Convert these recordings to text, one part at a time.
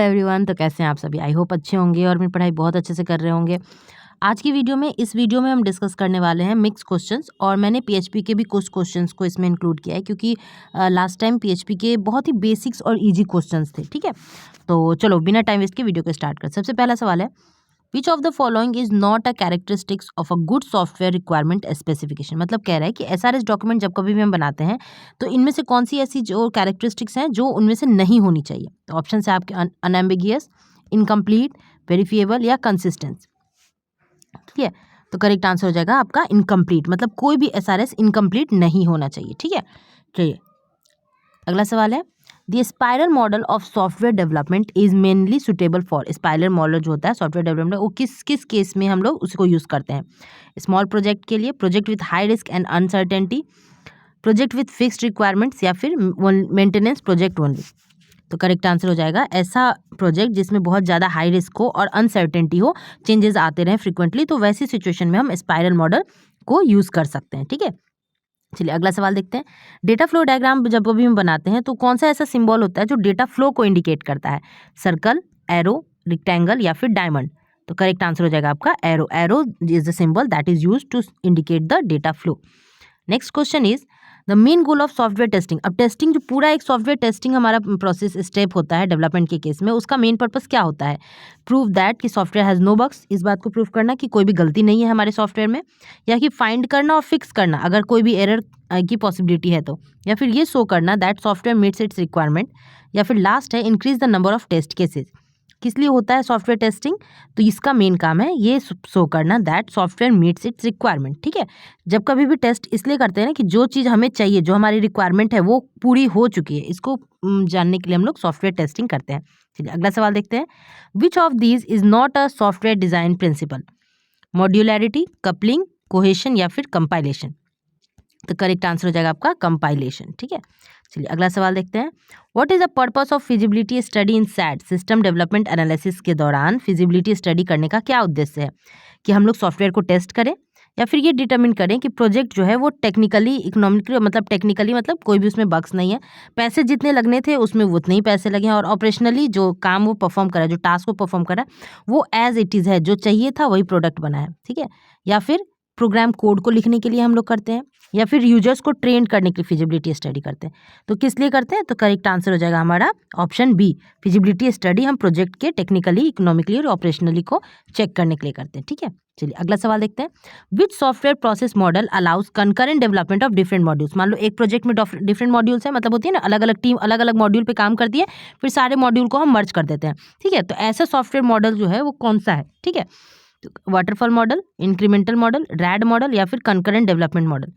Everyone, तो कैसे हैं आप सभी। आई होप अच्छे होंगे और अपनी पढ़ाई बहुत अच्छे से कर रहे होंगे। आज की इस वीडियो में हम डिस्कस करने वाले हैं मिक्स क्वेश्चंस, और मैंने पीएचपी के भी कुछ क्वेश्चंस को इसमें इंक्लूड किया है क्योंकि लास्ट टाइम पीएचपी के बहुत ही बेसिक्स और इजी क्वेश्चंस थे। ठीक है, तो चलो बिना टाइम वेस्ट के वीडियो को स्टार्ट कर। सबसे पहला सवाल है, विच of the following is not a characteristics of a good software requirement specification. मतलब कह रहा है कि एसआरएस डॉक्यूमेंट जब कभी भी हम बनाते हैं तो इनमें से कौन सी ऐसी जो कैरेक्टरिस्टिक्स हैं जो उनमें से नहीं होनी चाहिए। तो ऑप्शन है आपके अनएम्बिगियस, इनकम्प्लीट, वेरीफिएबल या कंसिस्टेंस। ठीक है, तो करेक्ट आंसर हो जाएगा आपका इनकम्प्लीट, मतलब कोई भी एसआरएस इनकम्प्लीट नहीं होना चाहिए। ठीक है, चलिए अगला सवाल है, the spiral model of software development is mainly suitable for. Spiral model जो होता है सॉफ्टवेयर डेवलपमेंट, वो किस किस केस में हम लोग उसको यूज़ करते हैं। स्मॉल प्रोजेक्ट के लिए, project with high risk and uncertainty, project with fixed requirements, या फिर मेंटेनेंस प्रोजेक्ट ओनली। तो करेक्ट आंसर हो जाएगा ऐसा प्रोजेक्ट जिसमें बहुत ज़्यादा हाई रिस्क हो और अनसर्टेनिटी हो, चेंजेस आते रहें फ्रिक्वेंटली, तो वैसी सिचुएशन में हम स्पाइरल मॉडल को यूज़ कर सकते हैं। ठीक है, चलिए अगला सवाल देखते हैं। डेटा फ्लो डायग्राम जब कभी हम बनाते हैं तो कौन सा ऐसा सिंबल होता है जो डेटा फ्लो को इंडिकेट करता है। सर्कल, एरो, रेक्टेंगल या फिर डायमंड। तो करेक्ट आंसर हो जाएगा आपका arrow. Arrow is the symbol that is used to indicate the data flow. Next question is the main goal of software testing. अब टेस्टिंग जो पूरा एक सॉफ्टवेयर टेस्टिंग हमारा प्रोसेस स्टेप होता है डेवलपमेंट के केस में, उसका मेन पर्पस क्या होता है। प्रूव दैट कि सॉफ्टवेयर हैज़ नो बग्स, इस बात को प्रूव करना कि कोई भी गलती नहीं है हमारे सॉफ्टवेयर में, या कि फाइंड करना और फिक्स करना अगर कोई भी एरर की पॉसिबिलिटी है तो, या फिर ये शो करना that software meets its requirement, या फिर लास्ट है increase the number of test cases. किस लिए होता है सॉफ्टवेयर टेस्टिंग, तो इसका मेन काम है ये शो करना that software meets its requirement. ठीक है, जब कभी भी टेस्ट इसलिए करते हैं ना कि जो चीज़ हमें चाहिए, जो हमारी रिक्वायरमेंट है वो पूरी हो चुकी है, इसको जानने के लिए हम लोग सॉफ्टवेयर टेस्टिंग करते हैं। चलिए अगला सवाल देखते हैं। Which of these is not a software design principle. Modularity, coupling, cohesion या फिर कंपाइलेशन। तो करेक्ट आंसर हो जाएगा आपका कंपाइलेशन। ठीक है, चलिए अगला सवाल देखते हैं। What is the purpose of feasibility study in SAD. System development analysis के दौरान फिजिबिलिटी स्टडी करने का क्या उद्देश्य है, कि हम लोग सॉफ्टवेयर को टेस्ट करें या फिर ये डिटरमिन करें कि प्रोजेक्ट जो है वो टेक्निकली इकोनॉमिकली, मतलब टेक्निकली मतलब कोई भी उसमें बग्स नहीं है, पैसे जितने लगने थे उसमें उतने ही पैसे लगे हैं, और ऑपरेशनली जो काम वो परफॉर्म करा है, जो टास्क वो परफॉर्म करा है वो एज इट इज़ है, जो चाहिए था वही प्रोडक्ट बना है। ठीक है, या फिर प्रोग्राम कोड को लिखने के लिए हम लोग करते हैं, या फिर यूजर्स को ट्रेन करने के लिए फिजिबिलिटी स्टडी करते हैं। तो किस लिए करते हैं, तो करेक्ट आंसर हो जाएगा हमारा ऑप्शन बी। फिजिबिलिटी स्टडी हम प्रोजेक्ट के टेक्निकली, इकोनॉमिकली और ऑपरेशनली को चेक करने के लिए करते हैं। ठीक है, चलिए अगला सवाल देखते हैं। विच software process model allows concurrent development of different modules. मान लो एक प्रोजेक्ट में डिफरेंट मॉड्यूल्स है, मतलब होती है ना अलग अलग टीम अलग अलग मॉड्यूल पे काम करती है, फिर सारे मॉड्यूल को हम मर्ज कर देते हैं। ठीक है, तो ऐसा सॉफ्टवेयर मॉडल जो है वो कौन सा है। ठीक है, waterfall model, incremental model, red model या फिर कंकरेंट डेवलपमेंट मॉडल।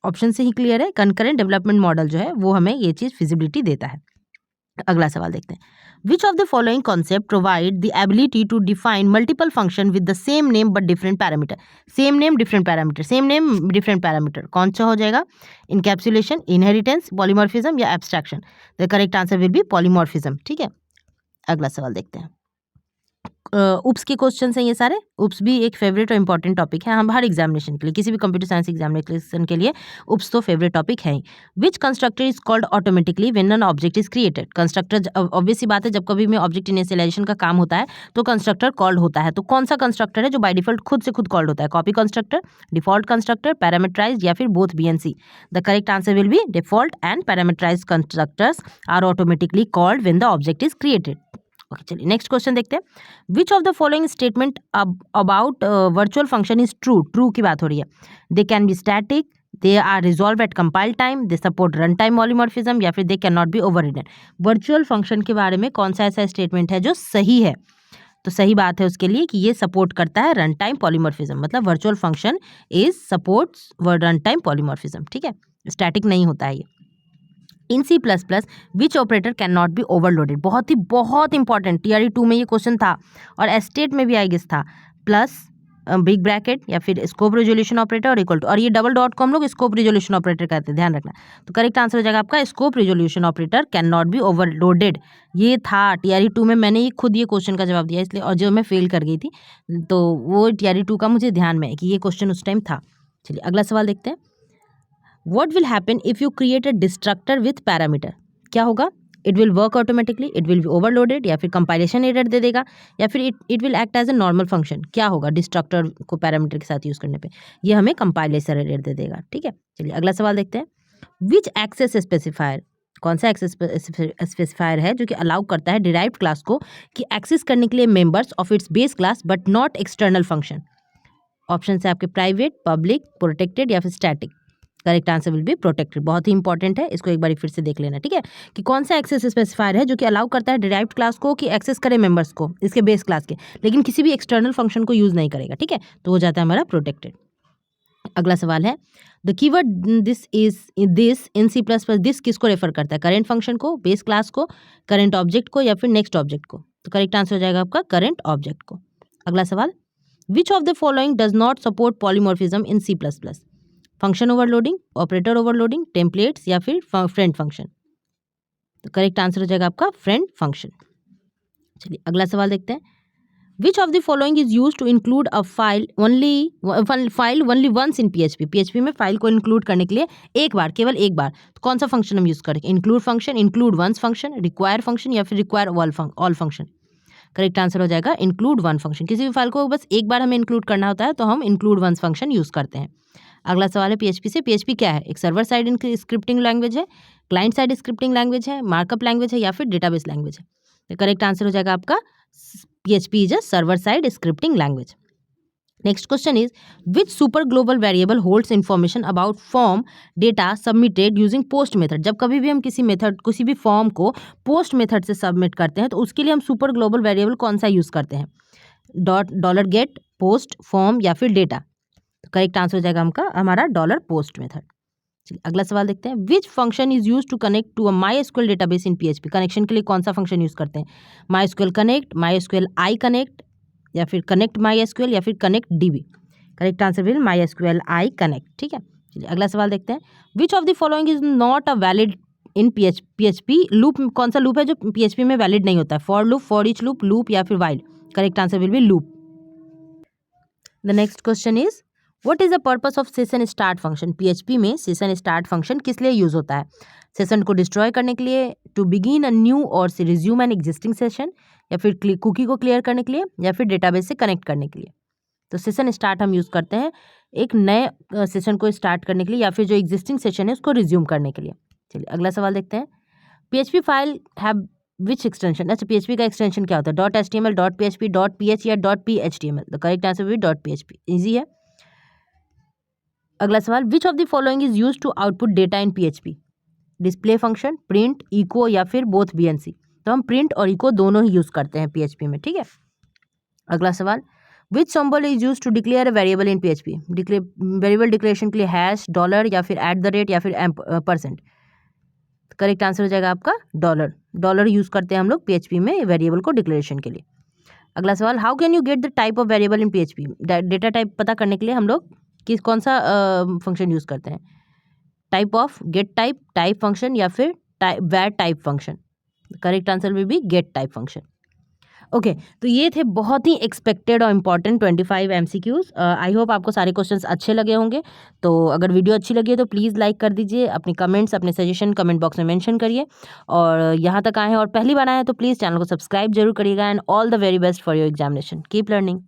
ऑप्शन से ही क्लियर है, कंकरेंट डेवलपमेंट मॉडल जो है वो हमें ये चीज़ फिजिबिलिटी देता है। अगला सवाल देखते हैं। Which of the following concept provide the ability to define multiple function with the same name but different parameter. Same name different parameter, same name different parameter, कौन सा हो जाएगा। इनकैप्सुलेशन, इनहेरिटेंस, पॉलीमॉर्फिज्म या abstraction. The correct answer will be polymorphism. ठीक है, अगला सवाल देखते हैं। उप्स के क्वेश्चन हैं ये सारे। उप्स भी एक फेवरेट और इंपॉर्टेंट टॉपिक है हम हर एग्जामिनेशन के लिए, किसी भी कंप्यूटर साइंस एग्जामिनेशन के लिए उप्स तो फेवरेट टॉपिक है ही। Which constructor is called automatically when an object is created. Constructor, obvious सी बात है, जब कभी में ऑब्जेक्ट इनिशियलाइजेशन का काम होता है तो कंस्ट्रक्टर कॉल्ड होता है। तो कौन सा कंस्ट्रक्टर है जो बाय डिफॉल्ट खुद से खुद कॉल्ड होता है। Copy constructor, default constructor, parameterized या फिर both B and C. The correct answer will be default and parameterized constructors are automatically called when the object is created. Okay, चलिए नेक्स्ट क्वेश्चन देखते हैं। Which of the following statement about virtual function is true. True की बात हो रही है। They can be static, they are resolve at compile time, they support run time polymorphism, या फिर they can not be overridden. Virtual function के बारे में कौन सा ऐसा स्टेटमेंट है जो सही है, तो सही बात है उसके लिए कि ये सपोर्ट करता है रन टाइम पॉलीमॉर्फिज्म, मतलब virtual function is supports run time polymorphism. ठीक है, स्टैटिक नहीं होता है ये। In C plus plus which operator can not be overloaded. बहुत इंपॉर्टेंट, टीआरई 2 में ये क्वेश्चन था और एस्टेट में भी आई गेस था। प्लस बिग ब्रैकेट या फिर स्कोप रेजोल्यूशन ऑपरेटर और इक्वल टू, और ये डबल डॉट को हम लोग स्कोप रेजोल्यूशन ऑपरेटर कहते हैं, ध्यान रखना। तो करेक्ट आंसर हो जाएगा आपका scope resolution operator can not be overloaded. ये था टीआरई 2 में, मैंने ये खुद ये क्वेश्चन का जवाब दिया इसलिए, और जो मैं फेल कर गई थी तो वो टीआरई 2 का मुझे ध्यान में है कि ये क्वेश्चन उस टाइम था। चलिए अगला सवाल देखते हैं। What will happen if you create a destructor with parameter? क्या होगा, it will work automatically, it will be overloaded, या फिर कंपाइलेशन एरर दे देगा, या फिर it will act as a normal function. क्या होगा डिस्ट्रक्टर को पैरामीटर के साथ यूज करने पे, ये हमें कंपाइलेशन एरर दे देगा। ठीक है, चलिए अगला सवाल देखते हैं। विच एक्सेस स्पेसिफायर, कौन सा एक्सेस स्पेसिफायर है जो कि अलाउ करता है डिराइव्ड क्लास को कि एक्सेस करने के लिए members of its base class but not external function. Option है आपके प्राइवेट, पब्लिक, प्रोटेक्टेड या फिर static. Correct answer will be protected. बहुत ही इंपॉर्टेंट है, इसको एक बार फिर से देख लेना। ठीक है, कि कौन सा एक्सेस स्पेसिफायर है जो कि अलाउ करता है डिराइव्ड क्लास को कि एक्सेस करे मेंबर्स को इसके बेस क्लास के, लेकिन किसी भी एक्सटर्नल फंक्शन को यूज नहीं करेगा। ठीक है, तो हो जाता है हमारा प्रोटेक्टेड। अगला सवाल है, the keyword this in C plus plus, this किसको रेफर करता है? करेंट फंक्शन को, बेस क्लास को, करेंट ऑब्जेक्ट को, या फिर नेक्स्ट ऑब्जेक्ट को? तो करेक्ट आंसर हो जाएगा आपका करेंट ऑब्जेक्ट को। अगला सवाल, which of the following does not support polymorphism in C plus plus? Function overloading, operator overloading, templates या फिर फ्रेंड फंक्शन? तो करेक्ट आंसर हो जाएगा आपका फ्रेंड फंक्शन। चलिए अगला सवाल देखते हैं। Which of the following is used to include a file only once in PHP? PHP में फाइल को इंक्लूड करने के लिए एक बार, केवल एक बार, तो कौन सा फंक्शन हम यूज करेंगे? Include function, include once function, require function या फिर require all function? Correct answer हो जाएगा इंक्लूड वन फंक्शन। किसी भी फाइल को बस एक बार हमें इंक्लूड करना होता है तो हम इंक्लूड वंस फंक्शन यूज करते हैं। अगला सवाल है पीएचपी से। पीएचपी क्या है? एक सर्वर साइड स्क्रिप्टिंग लैंग्वेज है, क्लाइंट साइड स्क्रिप्टिंग लैंग्वेज है, मार्कअप लैंग्वेज है या फिर डेटाबेस लैंग्वेज है? तो करेक्ट आंसर हो जाएगा आपका PHP is a server-side scripting language. Next question is, which super global variable holds information about form data submitted using post method? जब कभी भी हम किसी भी फॉर्म को पोस्ट मेथड से सबमिट करते हैं तो उसके लिए हम सुपर ग्लोबल वेरिएबल कौन सा यूज करते हैं? $get, पोस्ट, फॉर्म या फिर डेटा? तो करेक्ट आंसर हो जाएगा हमारा $post मेथड। चलिए अगला सवाल देखते हैं। Which function is use to connect to a MySQL database in PHP? Connection के लिए कौन सा फंक्शन यूज करते हैं? MySQL connect, MySQL I connect या फिर कनेक्ट MySQL या फिर connect DB? Correct answer will MySQL I connect. ठीक है, चलिए अगला सवाल देखते हैं। Which of the following is not a valid in PHP? Loop, कौन सा लूप है जो PHP में वैलिड नहीं होता है? For loop, for each loop या फिर while? Correct answer will B loop. The next question is, what is the purpose of session start function? PHP में सेशन स्टार्ट फंक्शन किस लिए यूज होता है? सेशन को डिस्ट्रॉय करने के लिए, टू बिगिन अ न्यू और से रिज्यूम एन एग्जिस्टिंग सेशन, या फिर कुकी को क्लियर करने के लिए, या फिर डेटाबेस से कनेक्ट करने के लिए? तो सेशन स्टार्ट हम यूज करते हैं एक नए सेशन को स्टार्ट करने के लिए या फिर जो एग्जिस्टिंग सेशन है उसको रिज्यूम करने के लिए। चलिए अगला सवाल देखते हैं। PHP file have which extension? अच्छा, PHP का एक्सटेंशन क्या होता है? .html, .php, .ph या .phtml? द करेक्ट आंसर भी .php। इजी है। अगला सवाल, which of the following is use to output data in PHP? Display function, print, echo या फिर बोथ BNC? तो हम प्रिंट और इको दोनों ही यूज करते हैं PHP में। ठीक है, अगला सवाल, which symbol is use to declare a variable in PHP? Variable declaration के लिए हैश, डॉलर या फिर @ या फिर %? करेक्ट आंसर हो जाएगा आपका डॉलर यूज करते हैं हम लोग PHP में वेरिएबल को डिक्लेरेशन के लिए। अगला सवाल, how can you get the type of variable in PHP? Data type पता करने के लिए हम लोग कौन सा फंक्शन यूज करते हैं? Type of, get type function या फिर वर type function? Correct answer will be get type function. Okay, तो ये थे बहुत ही एक्सपेक्टेड और इम्पॉर्टेंट 25 MCQs। आई होप आपको सारे क्वेश्चंस अच्छे लगे होंगे। तो अगर वीडियो अच्छी लगी है तो प्लीज़ लाइक कर दीजिए, अपने कमेंट्स, अपने सजेशन कमेंट बॉक्स में मेंशन करिए, और यहाँ तक आए हैं और पहली बार आए हैं तो प्लीज़ चैनल को सब्सक्राइब जरूर करिएगा। And all the very best for your examination. Keep learning.